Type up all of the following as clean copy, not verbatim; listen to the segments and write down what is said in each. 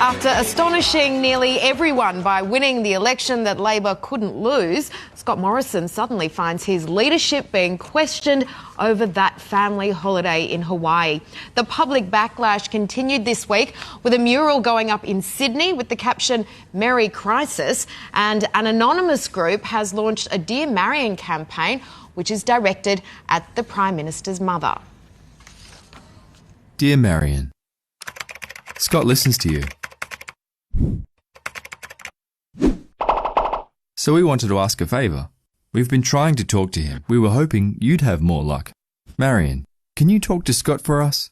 After astonishing nearly everyone by winning the election that Labor couldn't lose, Scott Morrison suddenly finds his leadership being questioned over that family holiday in Hawaii. The public backlash continued this week with a mural going up in Sydney with the caption "Merry Crisis," and an anonymous group has launched a Dear Marion campaign which is directed at the Prime Minister's mother. Dear Marion, Scott listens to you. So we wanted to ask a favour. We've been trying to talk to him. We were hoping you'd have more luck. Marion, can you talk to Scott for us?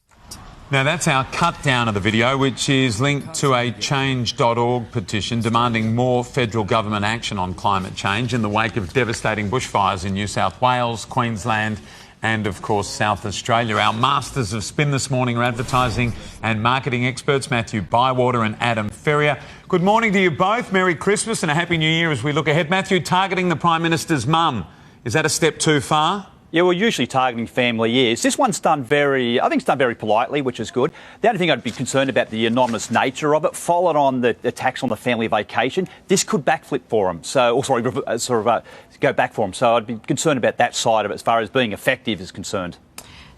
Now that's our cut down of the video, which is linked to a change.org petition demanding more federal government action on climate change in the wake of devastating bushfires in New South Wales, Queensland and, of course, South Australia. Our masters of spin this morning are advertising and marketing experts, Matthew Bywater and Adam Ferrier. Good morning to you both. Merry Christmas and a Happy New Year as we look ahead. Matthew, targeting the Prime Minister's mum, is that a step too far? Yeah, we're usually targeting family is. This one's done very politely, which is good. The only thing I'd be concerned about the anonymous nature of it, followed on the attacks on the family vacation. This could backflip for them. Go back for them. So I'd be concerned about that side of it as far as being effective is concerned.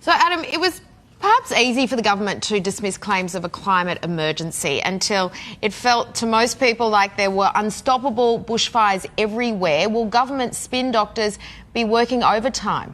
So, Adam, it was perhaps easy for the government to dismiss claims of a climate emergency until it felt to most people like there were unstoppable bushfires everywhere. Will government spin doctors be working overtime?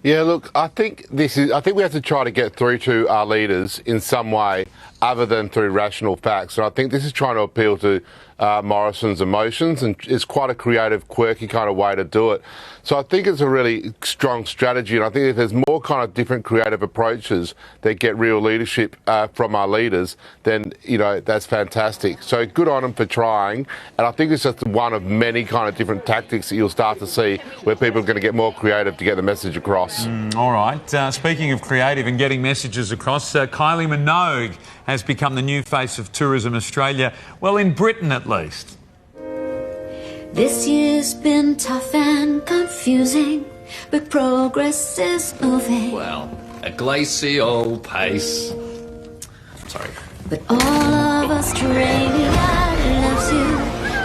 Yeah, look, I think we have to try to get through to our leaders in some way other than through rational facts. And I think this is trying to appeal to Morrison's emotions, and it's quite a creative, quirky kind of way to do it. So I think it's a really strong strategy, and I think if there's more kind of different creative approaches that get real leadership from our leaders, then, you know, that's fantastic. So good on them for trying, and I think it's just one of many kind of different tactics that you'll start to see where people are going to get more creative to get the message across. All right. Speaking of creative and getting messages across, Kylie Minogue has become the new face of Tourism Australia, well, in Britain at least. This year's been tough and confusing, but progress is moving. Well, a glacial pace. Sorry. But all of Australia loves you,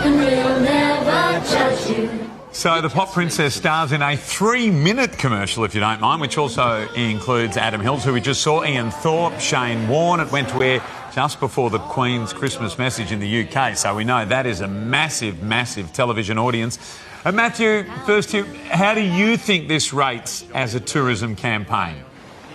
and we'll never judge you. So the Pop Princess stars in a 3-minute commercial, if you don't mind, which also includes Adam Hills, who we just saw, Ian Thorpe, Shane Warne. It went to air just before the Queen's Christmas message in the UK, so we know that is a massive, massive television audience. Matthew, first to you, how do you think this rates as a tourism campaign?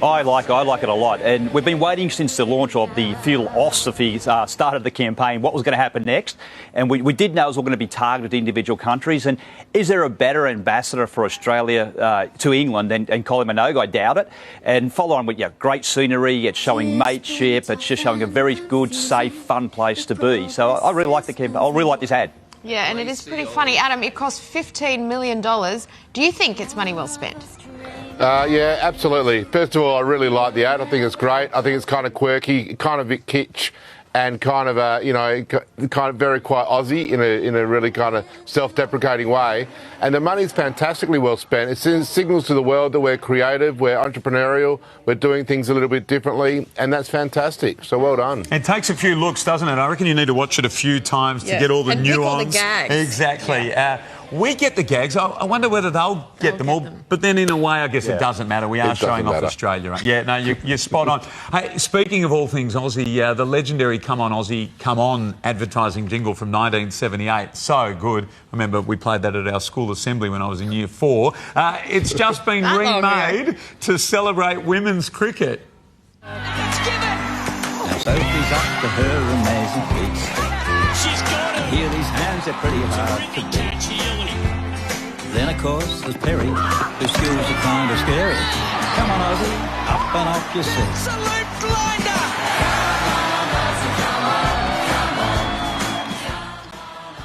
I like it a lot, and we've been waiting since the launch of the philosophy started the campaign, what was going to happen next, and we did know it was all going to be targeted to individual countries. And is there a better ambassador for Australia to England than Kylie Minogue? I doubt it. And follow on with great scenery, it's showing mateship, it's just showing a very good, safe, fun place to be. So I really like the campaign. I really like this ad. Yeah, and it is pretty funny. Adam, it cost $15 million. Do you think it's money well spent? Yeah, absolutely. First of all, I really like the ad. I think it's great. I think it's kind of quirky, kind of a bit kitsch, and kind of kind of very quite Aussie in a really kind of self-deprecating way. And the money's fantastically well spent. It signals to the world that we're creative, we're entrepreneurial, we're doing things a little bit differently, and that's fantastic. So well done. It takes a few looks, doesn't it? I reckon you need to watch it a few times to get all the nuance. All the gags. Exactly. Yeah. We get the gags. I wonder whether they'll get them all. But then in a way, I guess it doesn't matter. We are showing off Australia. Right? Yeah, no, you're spot on. Hey, speaking of all things Aussie, the legendary C'mon Aussie, Come On advertising jingle from 1978. So good. I remember we played that at our school assembly when I was in year 4. It's just been remade to celebrate women's cricket. Now Sophie's up to her amazing feats. She's got it. Here these hands are pretty hard to beat. Then, of course, there's Perry, whose skills are kind of scary. Come on, Aussie, up and off your seat. Absolute blinder!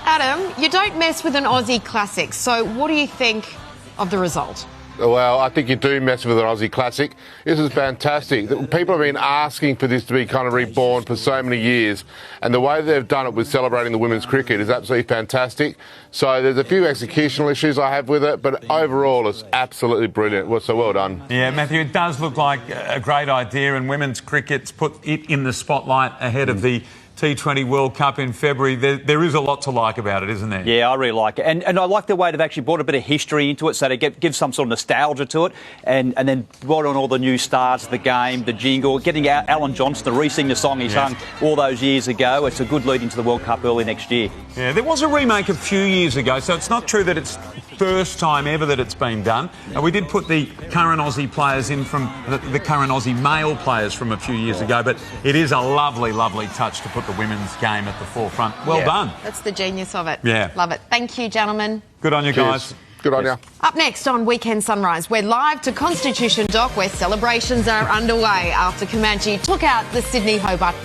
Adam, you don't mess with an Aussie classic, so what do you think of the result? Well, I think you do mess with an Aussie classic. This is fantastic. People have been asking for this to be kind of reborn for so many years, and the way they've done it with celebrating the women's cricket is absolutely fantastic. So there's a few executional issues I have with it, but overall it's absolutely brilliant. So well done. Yeah, Matthew, it does look like a great idea, and women's cricket's put it in the spotlight ahead of the T20 World Cup in February. There is a lot to like about it, isn't there? Yeah, I really like it. And I like the way they've actually brought a bit of history into it, so to give some sort of nostalgia to it, and then brought on all the new stars of the game, the jingle, getting out Alan Johnson to re-sing the song he sung all those years ago. It's a good lead into the World Cup early next year. Yeah, there was a remake a few years ago, so it's not true that it's first time ever that it's been done. And we did put the current Aussie players in from the current Aussie male players from a few years ago, but it is a lovely, lovely touch to put the women's game at the forefront. Well done. That's the genius of it. Yeah. Love it. Thank you, gentlemen. Good on you, Cheers. guys. Good on you. Up next on Weekend Sunrise, we're live to Constitution Dock where celebrations are underway after Comanche took out the Sydney Hobart